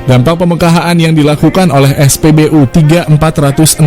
Dampak pemengkahaan yang dilakukan oleh SPBU 3416609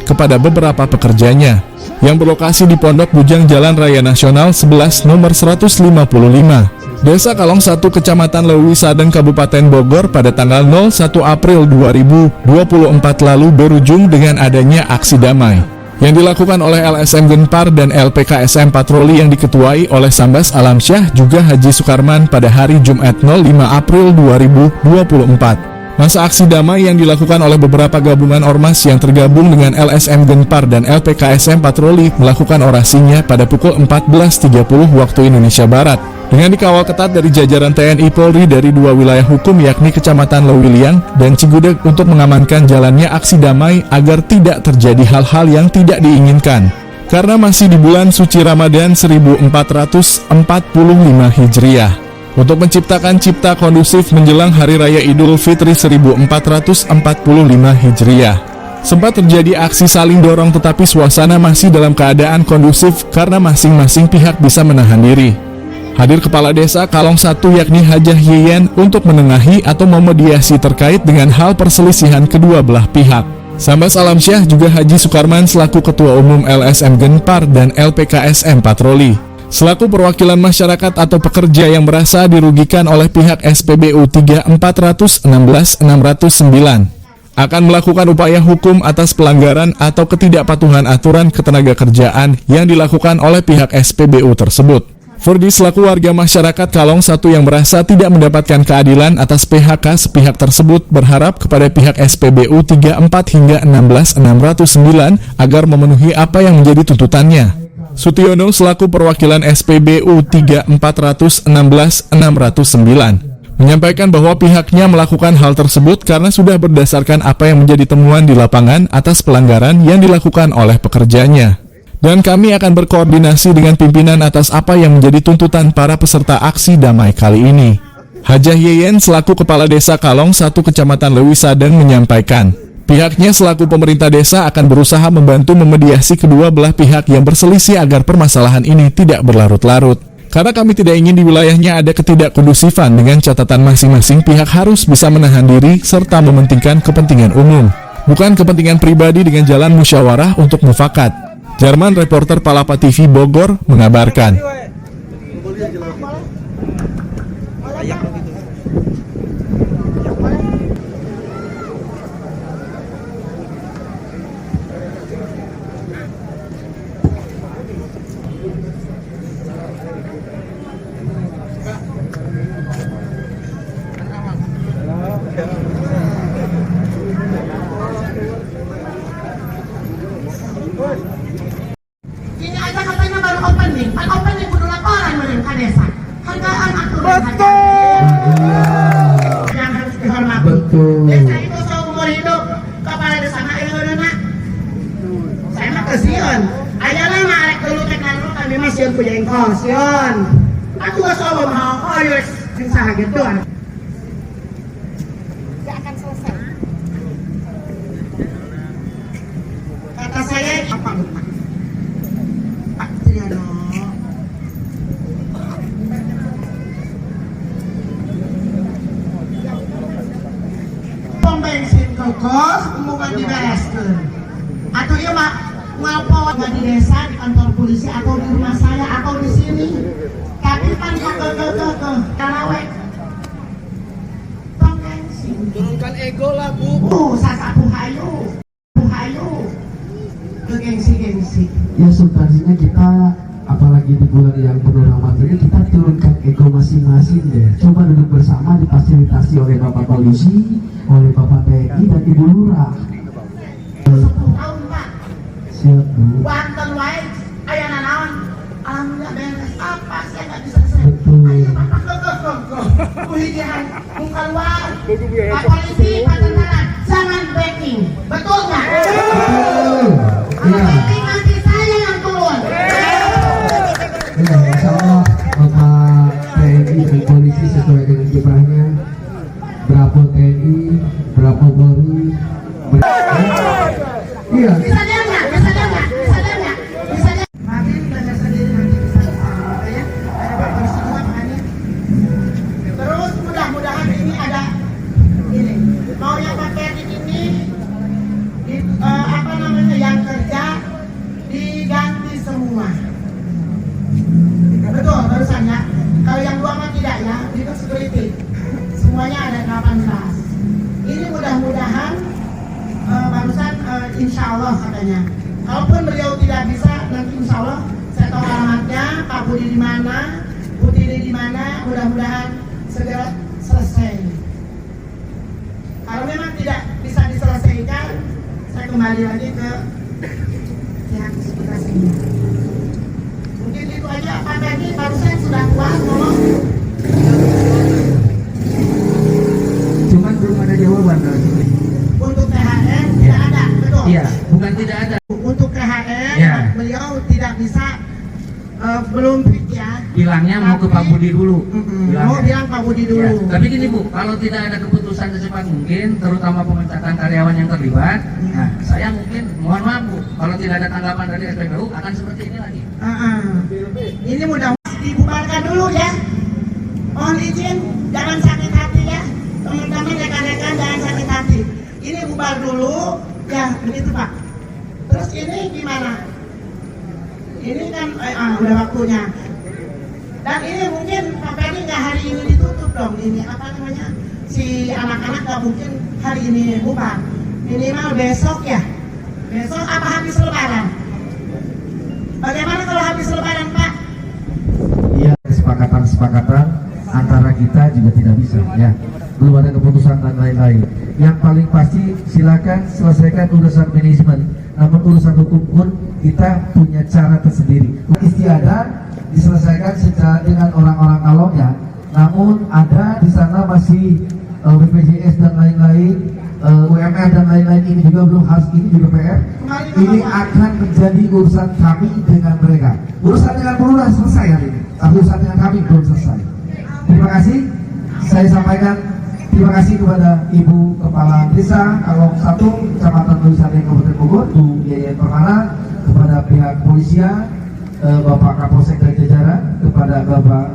kepada beberapa pekerjanya yang berlokasi di Pondok Bujang Jalan Raya Nasional 11 nomor 155, Desa Kalong 1, Kecamatan Lewi Sadeng, Kabupaten Bogor pada tanggal 01 April 2024 lalu berujung dengan adanya aksi damai yang dilakukan oleh LSM Genpar dan LPKSM Patroli yang diketuai oleh Sambas Alamsyah juga Haji Sukarman pada hari Jumat 05 April 2024. Masa aksi damai yang dilakukan oleh beberapa gabungan ormas yang tergabung dengan LSM Genpar dan LPKSM Patroli melakukan orasinya pada pukul 14.30 waktu Indonesia Barat dengan dikawal ketat dari jajaran TNI Polri dari dua wilayah hukum yakni Kecamatan Lewiliang dan Cigudeg untuk mengamankan jalannya aksi damai agar tidak terjadi hal-hal yang tidak diinginkan. Karena masih di bulan suci Ramadan 1445 Hijriah. Untuk menciptakan cipta kondusif menjelang Hari Raya Idul Fitri 1445 Hijriah. Sempat terjadi aksi saling dorong tetapi suasana masih dalam keadaan kondusif karena masing-masing pihak bisa menahan diri. Hadir Kepala Desa Kalong 1 yakni Hajah Yeyen untuk menengahi atau memediasi terkait dengan hal perselisihan kedua belah pihak. Sambas Alamsyah juga Haji Sukarman selaku Ketua Umum LSM Genpar dan LPKSM Patroli. Selaku perwakilan masyarakat atau pekerja yang merasa dirugikan oleh pihak SPBU 3416609 akan melakukan upaya hukum atas pelanggaran atau ketidakpatuhan aturan ketenagakerjaan yang dilakukan oleh pihak SPBU tersebut. Ferdi selaku warga masyarakat Kalong 1 yang merasa tidak mendapatkan keadilan atas PHK sepihak tersebut berharap kepada pihak SPBU 34 hingga 16609 agar memenuhi apa yang menjadi tuntutannya. Sutiono selaku perwakilan SPBU 3416609 menyampaikan bahwa pihaknya melakukan hal tersebut karena sudah berdasarkan apa yang menjadi temuan di lapangan atas pelanggaran yang dilakukan oleh pekerjanya. Dan kami akan berkoordinasi dengan pimpinan atas apa yang menjadi tuntutan para peserta aksi damai kali ini. Hajah Yeyen selaku Kepala Desa Kalong 1 Kecamatan Lewi Sadeng menyampaikan, pihaknya selaku pemerintah desa akan berusaha membantu memediasi kedua belah pihak yang berselisih agar permasalahan ini tidak berlarut-larut. Karena kami tidak ingin di wilayahnya ada ketidakkondusifan dengan catatan masing-masing pihak harus bisa menahan diri serta mementingkan kepentingan umum, bukan kepentingan pribadi dengan jalan musyawarah untuk mufakat. Jerman reporter Palapa TV Bogor mengabarkan. Ini aja katanya baru opening, kan opening kudu laporan menurut Kadesa. Hargaan aturan. Betul. Yang harus dihormati. Betul. Desa itu seumur hidup kepala desa mah ilmunya. Saya mah kesian. Ayeuna mah arek dulu teh kan kami mah sieun punya engkol sieun. Aku geus sobo mah hoyos jeung saha gitu. Gak akan selesai. Kata saya apa lupa? Pak Triano. Pom bensin kokos, umuman dibereskeun. Atau ieu mah ngapot di desa, di kantor polisi atau di rumah saya atau di sini. Tapi pan ke karawe. Pom bensin. Turunkan ego lah, Bu. Sasapu hayu. Gengsi. Ya substansinya kita apalagi di bulan yang penuh rahmat ini kita turunkan ego masing-masing deh. Coba duduk bersama difasilitasi oleh Bapak Polisi, oleh Bapak TNI dan Ibu Lurah. 10 tahun Pak. Siap Bu. Wanten wae aya nanaon. Alhamdulillah beres. Apa saya nggak bisa selesai. Betul. Ayo Bapak go. Kuhijian muka luar. Pak Polisi, Pak Tentara, jangan backing. Betul nggak? Betul. Kalau Iya. backing nanti saya yang turun. Ya, insya Allah Bapak TNI dan polisi sesuai dengan kiprahnya. Bravo TNI, Bravo Polri. Iya. Bisa dia nggak? Mungkin belajar sendiri nanti bisa ya. Ada Pak Polisi juga makanya. Terus mudah-mudahan ini ada semua. Betul, barusan ya. Kalau yang 2 mah tidak ya, itu security. Semuanya ada 18. Ini mudah-mudahan barusan insya Allah katanya. Kalaupun beliau tidak bisa, nanti insya Allah saya tahu alamatnya, Pak Budi di mana, Putri di mana, mudah-mudahan segera selesai. Kalau memang tidak bisa diselesaikan, saya kembali lagi ke pihak sekretariat. Mungkin itu aja Pak Teddy, barusan sudah puas ngomong. Cuman belum ada jawaban kalau gitu. Untuk THR tidak ada, betul? Iya, bukan tidak ada. Untuk THR Ya. beliau tidak bisa, belum fit ya. Bilangnya mau ke Pak Budi dulu. Mau bilang Pak Budi dulu. Ya. Tapi gini Bu, kalau tidak ada keputusan secepat mungkin, terutama pemecatan karyawan yang terlibat, nah saya mungkin mohon maaf Bu, kalau tidak ada tanggapan dari SPBU akan seperti ini lagi. Ini mudah dibubarkan dulu ya. Mohon izin, jangan sakit hati ya. Teman-teman rekan-rekan jangan sakit hati. Ini bubar dulu, ya begitu Pak. Terus ini gimana? Ini kan udah waktunya. Dan ini mungkin Pak Ferry nggak hari ini ditutup dong. Ini apa namanya? Si anak-anak nggak mungkin hari ini bubar. Minimal besok ya. Besok apa habis Lebaran? Bagaimana kalau habis Lebaran Pak? Iya, kesepakatan antara kita juga tidak bisa ya. Belum ada keputusan dan lain-lain. Yang paling pasti silakan selesaikan urusan manajemen. Namun urusan hukum pun kita punya cara tersendiri. Istiadat diselesaikan secara dengan orang-orang kalong ya. Namun ada di sana masih BPJS dan lain-lain, UMR dan lain-lain, ini juga belum harus ini juga PR. Ini akan menjadi urusan kami dengan mereka. Urusan dengan Lurah selesai hari ini, tapi urusan dengan kami belum selesai. Terima kasih. Saya sampaikan terima kasih kepada Ibu Kepala Desa Kalong 1 Kecamatan Tulisade Kabupaten Bogor, Bu Yayat Permana, kepada pihak polisian, Bapak Kapolsek dan jajaran, kepada Bapak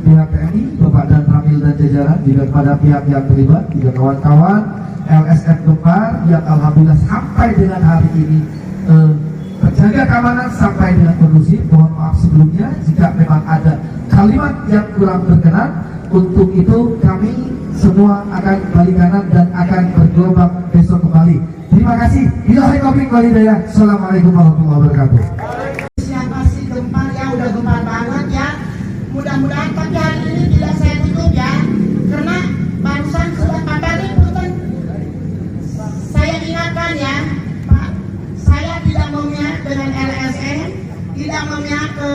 pihak TNI, Bapak dan Ramil dan jajaran, juga kepada pihak yang terlibat, juga kawan-kawan LSM Gempar yang alhamdulillah sampai dengan hari ini terjaga keamanan sampai dengan kondusif. Mohon maaf sebelumnya jika memang ada kalimat yang kurang berkenan. Untuk itu kami semua akan balik kanan dan akan bergelombang besok kembali. Terima kasih. Billahi taufiq wal hidayah. Assalamualaikum warahmatullahi wabarakatuh. Siapa sih Gempar ya, udah gempar banget ya. Mudah-mudahan tapi hari ini tidak saya tutup ya. Karena barusan sudah Pak Ferry punten. Saya ingatkan ya, Pak, saya tidak memihak dengan LSM, tidak memihak ke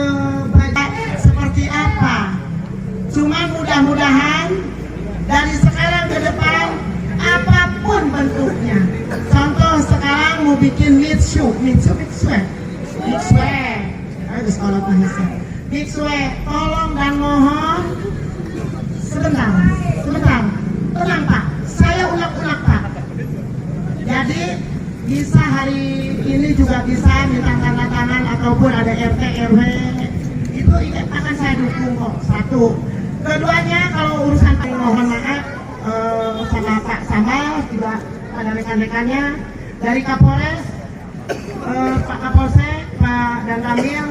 bagian seperti apa. Cuma mudah-mudahan dari sekarang ke depan apapun bentuknya. Contoh sekarang mau bikin mixue, harus kalau bahasa mixue, tolong dan mohon sebentar, tenang Pak, saya unak-unak Pak. Jadi bisa hari ini juga bisa minta tanda tangan ataupun ada RT RW, itu akan saya dukung kok. Satu. Keduanya kalau urusan mohon maaf sama Pak Sambal juga ada rekan-rekannya dari Kapolres, Pak Kapolsek, Pak dan Ramil,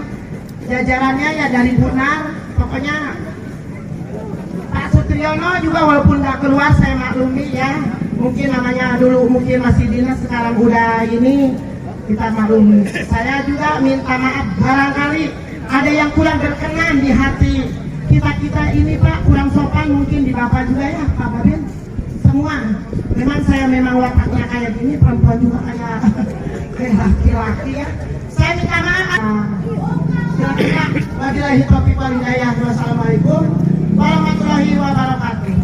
jajarannya ya dari Bunar, pokoknya Pak Sutriyono juga walaupun nggak keluar saya maklumi ya, mungkin namanya dulu mungkin masih dinas sekarang udah ini, kita maklumi. Saya juga minta maaf barangkali ada yang kurang berkenan di hati kita ini Pak, kurang sopan mungkin di Bapak juga ya Pak Babin semua. Memang saya memang wataknya kayak gini, perempuan juga kayak laki-laki ya. Saya minta maaf. Kira-kira wabillahi taufiq wal hidayah. Wassalamualaikum warahmatullahi wabarakatuh.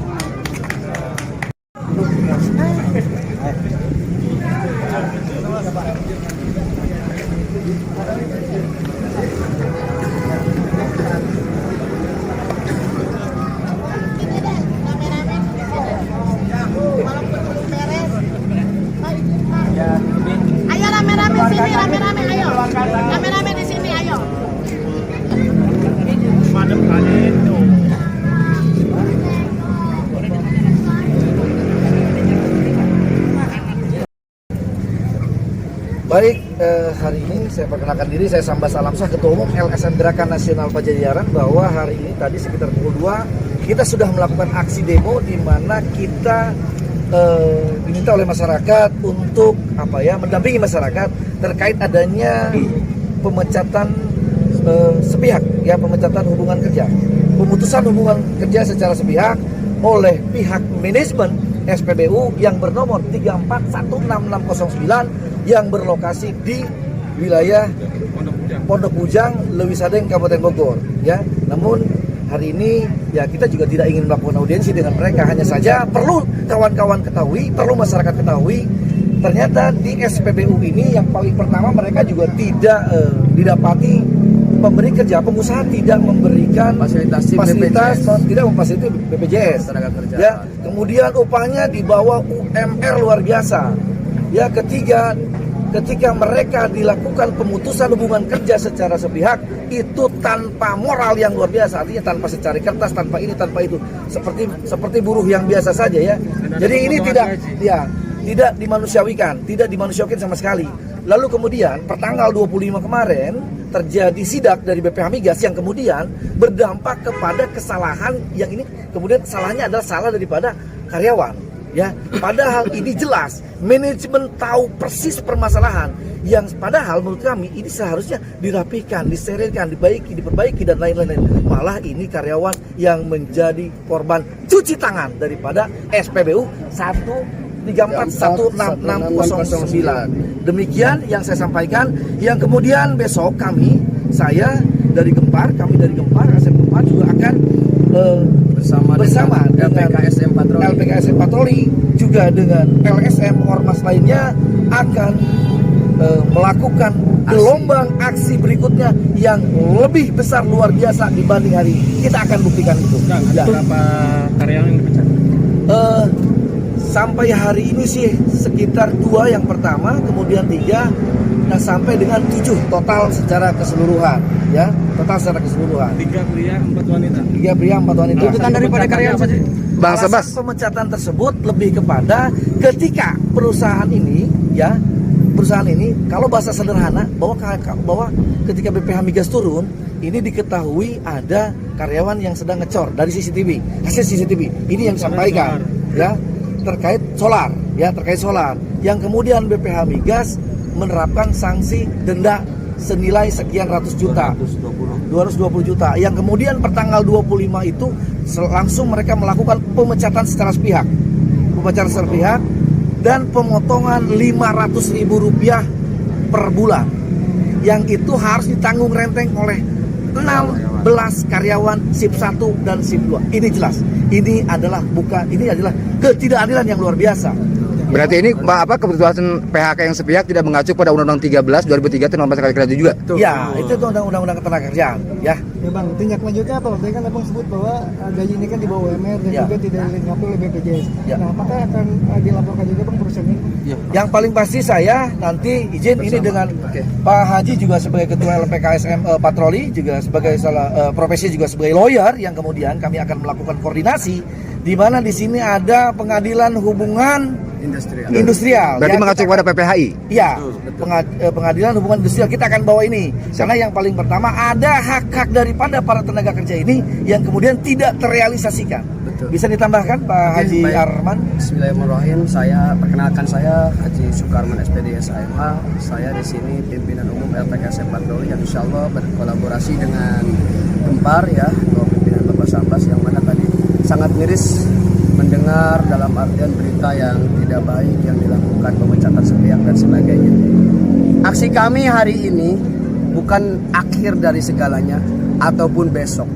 Ayo rame-rame sini, rame-rame ayo. Rame-rame di sini ayo. Madam kalian tuh. Baik, hari ini saya perkenalkan diri, saya Sambas Alamsyah, Ketua Umum LSM Gerakan Nasional Pajajaran, bahwa hari ini tadi sekitar pukul 2 kita sudah melakukan aksi demo di mana kita diminta oleh masyarakat untuk mendampingi masyarakat terkait adanya pemecatan sepihak, pemecatan hubungan kerja, pemutusan hubungan kerja secara sepihak oleh pihak manajemen SPBU yang bernomor 341669 yang berlokasi di wilayah Pondok Bujang, Lewisadeng, Kabupaten Bogor. Ya, namun hari ini kita juga tidak ingin melakukan audiensi dengan mereka. Hanya saja perlu kawan-kawan ketahui, perlu masyarakat ketahui, ternyata di SPBU ini yang paling pertama mereka juga tidak didapati pemberi kerja, pengusaha tidak memberikan fasilitas, tidak memfasilitasi BPJS tenaga kerja. Ya, kemudian upahnya di bawah UMR luar biasa. Ya, ketika mereka dilakukan pemutusan hubungan kerja secara sepihak itu tanpa moral yang luar biasa, artinya tanpa secari kertas, tanpa ini, tanpa itu, seperti buruh yang biasa saja ya. Jadi ini tidak dimanusiawikan sama sekali. Lalu kemudian pertanggal 25 kemarin terjadi sidak dari BPH Migas yang kemudian berdampak kepada kesalahan yang ini kemudian salahnya adalah salah daripada karyawan. Ya, padahal ini jelas manajemen tahu persis permasalahan yang padahal menurut kami ini seharusnya dirapikan, disterilkan, diperbaiki dan lain-lain. Malah ini karyawan yang menjadi korban cuci tangan daripada SPBU 1341669. Demikian yang saya sampaikan. Yang kemudian besok kami dari Gempar ASM Gempar juga akan bersama dengan LPKSM Patroli juga dengan LSM Ormas lainnya akan melakukan gelombang aksi berikutnya yang lebih besar luar biasa dibanding hari ini. Kita akan buktikan itu. Berapa karyawan yang dipecat? Sampai hari ini sih sekitar 2 yang pertama, kemudian 3, dan sampai dengan 7 total secara keseluruhan. Ya, total secara keseluruhan. 3 pria, 4 wanita. 3 pria, 4 wanita. Tuntutan daripada karyawan saja. Alasan pemecatan tersebut lebih kepada ketika perusahaan ini kalau bahasa sederhana bahwa ketika BPH Migas turun ini diketahui ada karyawan yang sedang ngecor dari CCTV, hasil CCTV ini yang disampaikan terkait solar yang kemudian BPH Migas menerapkan sanksi denda senilai sekian ratus juta, 220 juta, yang kemudian pertanggal 25 itu langsung mereka melakukan pemecatan secara sepihak dan pemotongan Rp500.000 per bulan, yang itu harus ditanggung renteng oleh 16 karyawan SIP 1 dan SIP 2. Ini jelas, ini adalah ketidakadilan yang luar biasa. Berarti ini keputusan PHK yang sepihak tidak mengacu pada Undang-Undang 13 2003 tentang Tenaga Kerja juga? Ya, itu Undang-Undang Ketenaga Kerjaan. Ya Bang, tindak lanjutnya apa? Tadi kan Abang sebut bahwa gaji ini kan di bawah UMR dan juga tidak dilengkapi oleh BPJS. Nah, apakah akan dilaporkan juga Bang perusahaan ini? Yang paling pasti saya nanti izin ini dengan Pak Haji juga sebagai Ketua LPKSM Patroli, juga sebagai profesi juga sebagai lawyer, yang kemudian kami akan melakukan koordinasi di mana di sini ada pengadilan hubungan industrial. Berarti mengacu kepada PPHI? Iya, pengadilan hubungan industrial kita akan bawa ini. Karena yang paling pertama ada hak-hak daripada para tenaga kerja ini yang kemudian tidak terrealisasikan. Betul. Bisa ditambahkan Pak Haji Arman? Bismillahirrahmanirrahim. Perkenalkan saya Haji Sukarman SPD SIMA. Saya di sini pimpinan umum LPKSM Patroli yang insya Allah berkolaborasi dengan Gempar pimpinan Bapak Sambas, yang mana tadi sangat miris mendengar dalam artian berita yang tidak baik yang dilakukan pemecatan sepihak dan sebagainya. Aksi kami hari ini bukan akhir dari segalanya ataupun besok.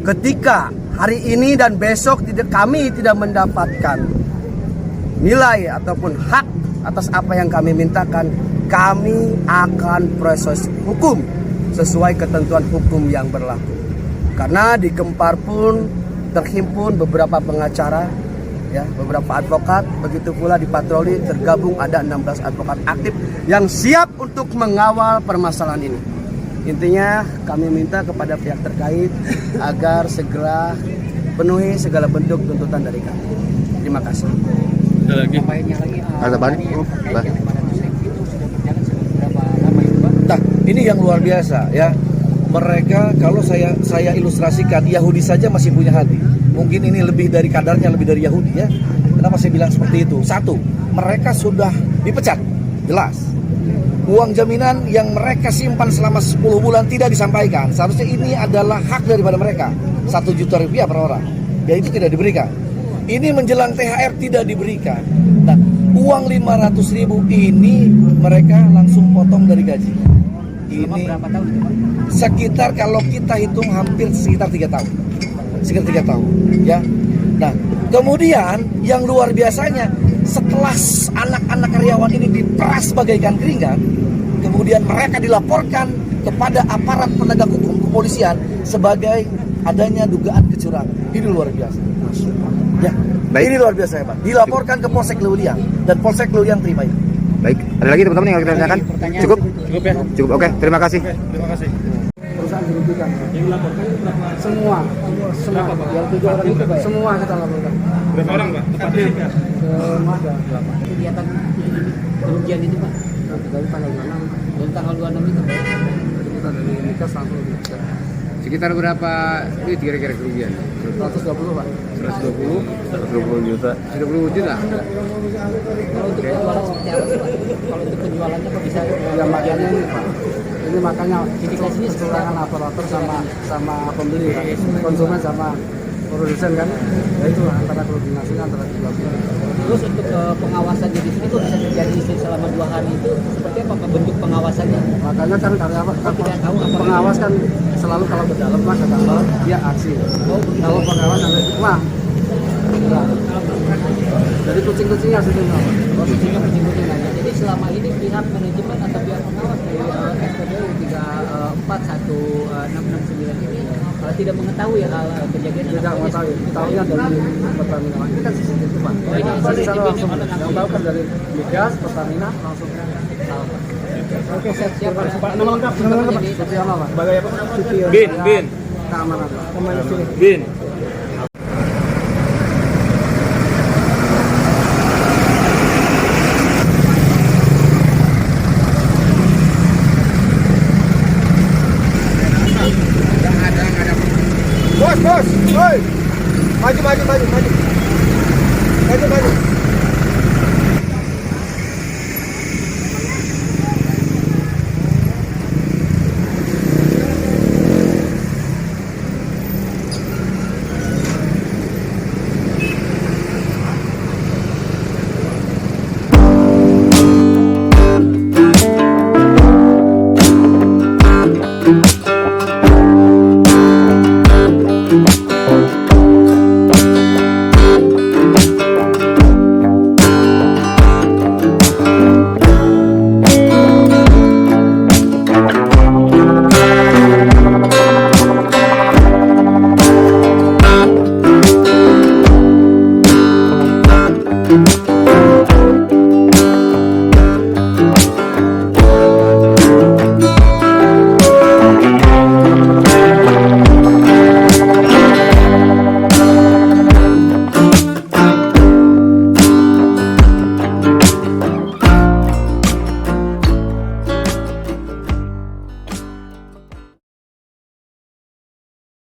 Ketika hari ini dan besok kami tidak mendapatkan nilai ataupun hak atas apa yang kami mintakan, kami akan proses hukum sesuai ketentuan hukum yang berlaku. Karena di Gempar pun terhimpun beberapa pengacara, beberapa advokat, begitu pula di Patroli tergabung ada 16 advokat aktif yang siap untuk mengawal permasalahan ini. Intinya kami minta kepada pihak terkait agar segera penuhi segala bentuk tuntutan dari kami. Terima kasih. Ada lagi? Ini yang luar biasa ya. Mereka kalau saya ilustrasikan, Yahudi saja masih punya hati. Mungkin ini lebih dari kadarnya, lebih dari Yahudi ya. Kenapa saya bilang seperti itu? Satu, mereka sudah dipecat, jelas. Uang jaminan yang mereka simpan selama 10 bulan tidak disampaikan. Seharusnya ini adalah hak daripada mereka. 1 juta rupiah per orang. Ya itu tidak diberikan. Ini menjelang THR tidak diberikan. Nah, uang 500.000 ini mereka langsung potong dari gaji. Ini sekitar kalau kita hitung hampir sekitar 3 tahun. Sekitar 3 tahun, ya. Nah, kemudian yang luar biasanya setelah anak-anak karyawan ini diperas bagaikan keringat, kemudian mereka dilaporkan kepada aparat penegak hukum kepolisian sebagai adanya dugaan kecurangan. Ini luar biasa. Ya, ini luar biasa ya Pak. Dilaporkan ke Polsek Leuliang dan Polsek Leuliang terima itu. Baik, ada lagi teman-teman yang harus kita tanyakan? Cukup? Cukup ya? Cukup, oke. Terima kasih. Terima kasih. Perusahaan dirugikan. Yang laporkan semua. Yang 7 orang itu semua kita laporkan. Berapa orang Pak? Tepatnya? Semua ada 8. Kegiatan kerugian itu Pak Dari tanggal 26. dari tanggal 26 itu Pak. Jadi kita dari nikah sampai nikah. Sekitar berapa duit kira-kira kerugian? 120 Pak. 120? 120 juta. 120 juta? Kalau untuk penjualan seperti apa sih Pak? Kalau untuk penjualannya kok bisa Ya makanya ini Pak. Ini makanya Indikasinya seperti kecurangan operator sama pembeli kan. Konsumen sama produsen kan. Ya itu antara koordinasinya antara kedua pihak. terus untuk pengawasannya di sini kok bisa terjadi selama 2 hari itu seperti apa Pak bentuk pengawasannya? Makanya kan karyawan Tidak tahu apa pengawas kan selalu kalau ke dalam mas kalau dia aksi. Kalau pengawas sampai wah. Nah, jadi kucing-kucingnya situ Pak. kucingnya aja. Jadi selama ini pihak manajemen atau pihak pengawas dari SPBU 341669 ini tidak mengetahui hal kejadian Tidak mengetahui. Tahunya dari Pertamina. Ini kan CCTV Pak. Oh, ini Pasti CCTV langsung. yang mana Yang tahu kan dari Migas, Pertamina langsung tahu. Oke, siap Pak. Nama lengkap. Nama lengkap Pak. Siti apa Pak? Sebagai apa? Siti Bin. keamanan Pak. Bin.